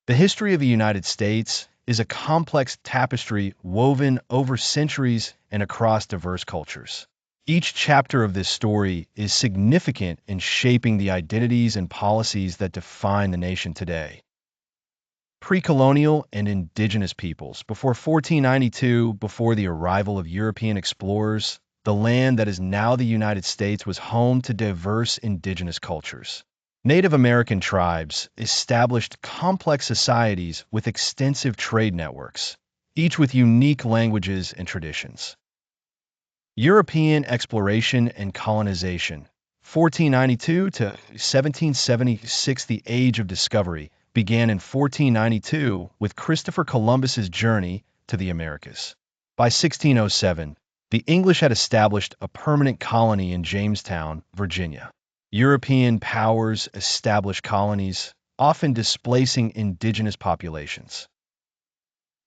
The history of the United States is a complex tapestry woven over centuries and across diverse cultures. Each chapter of this story is significant in shaping the identities and policies that define the nation today. Pre-colonial and indigenous peoples. Before 1492, before the arrival of European explorers, the land that is now the United States was home to diverse indigenous cultures. Native American tribes established complex societies with extensive trade networks, each with unique languages and traditions. European exploration and colonization. 1492 to 1776, the Age of Discovery, began in 1492 with Christopher Columbus's journey to the Americas. By 1607, the English had established a permanent colony in Jamestown, Virginia. European powers established colonies, often displacing indigenous populations.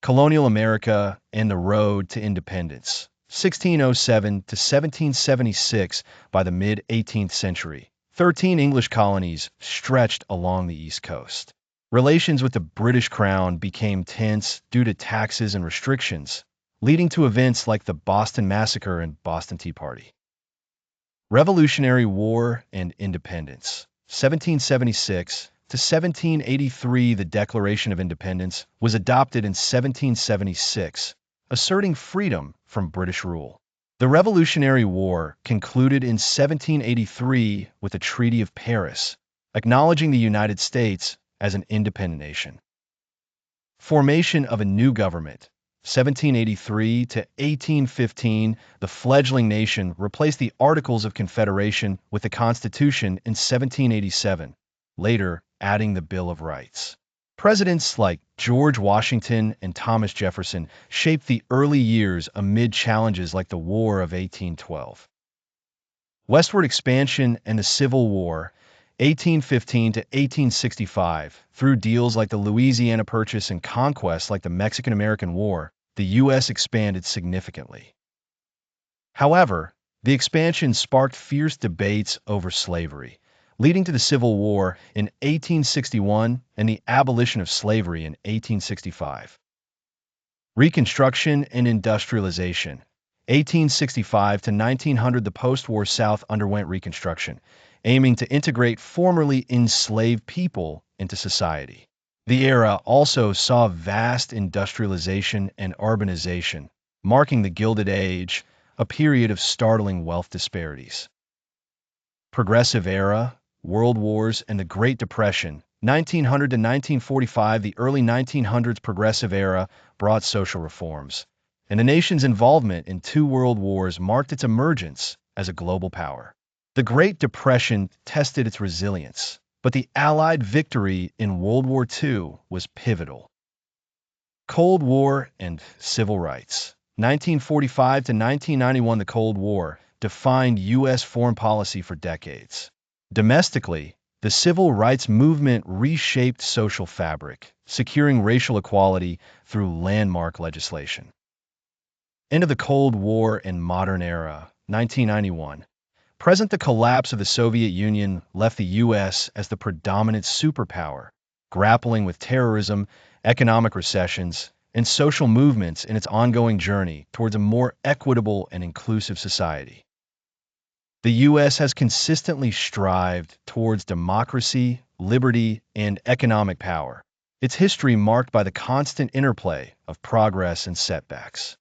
Colonial America and the road to independence. 1607 to 1776, by the mid-18th century, 13 English colonies stretched along the East Coast. Relations with the British Crown became tense due to taxes and restrictions, leading to events like the Boston Massacre and Boston Tea Party. Revolutionary War and Independence. 1776 to 1783, the Declaration of Independence was adopted in 1776, asserting freedom from British rule. The Revolutionary War concluded in 1783 with the Treaty of Paris, acknowledging the United States as an independent nation. Formation of a new government. 1783 to 1815, the fledgling nation replaced the Articles of Confederation with the Constitution in 1787, later adding the Bill of Rights. Presidents like George Washington and Thomas Jefferson shaped the early years amid challenges like the War of 1812. Westward expansion and the Civil War. 1815 to 1865, through deals like the Louisiana Purchase and conquests like the Mexican-American War, the U.S. expanded significantly. However, the expansion sparked fierce debates over slavery, leading to the Civil War in 1861 and the abolition of slavery in 1865. Reconstruction and industrialization. 1865 to 1900, the post-war South underwent Reconstruction, aiming to integrate formerly enslaved people into society. The era also saw vast industrialization and urbanization, marking the Gilded Age, a period of startling wealth disparities. Progressive Era, World Wars, and the Great Depression. 1900 to 1945, the early 1900s Progressive Era brought social reforms, and the nation's involvement in two world wars marked its emergence as a global power. The Great Depression tested its resilience, but the Allied victory in World War II was pivotal. Cold War and Civil Rights. 1945 to 1991, the Cold War defined U.S. foreign policy for decades. Domestically, the Civil Rights Movement reshaped social fabric, securing racial equality through landmark legislation. End of the Cold War and Modern Era. 1991. Present, the collapse of the Soviet Union left the U.S. as the predominant superpower, grappling with terrorism, economic recessions, and social movements in its ongoing journey towards a more equitable and inclusive society. The U.S. has consistently strived towards democracy, liberty, and economic power, its history marked by the constant interplay of progress and setbacks.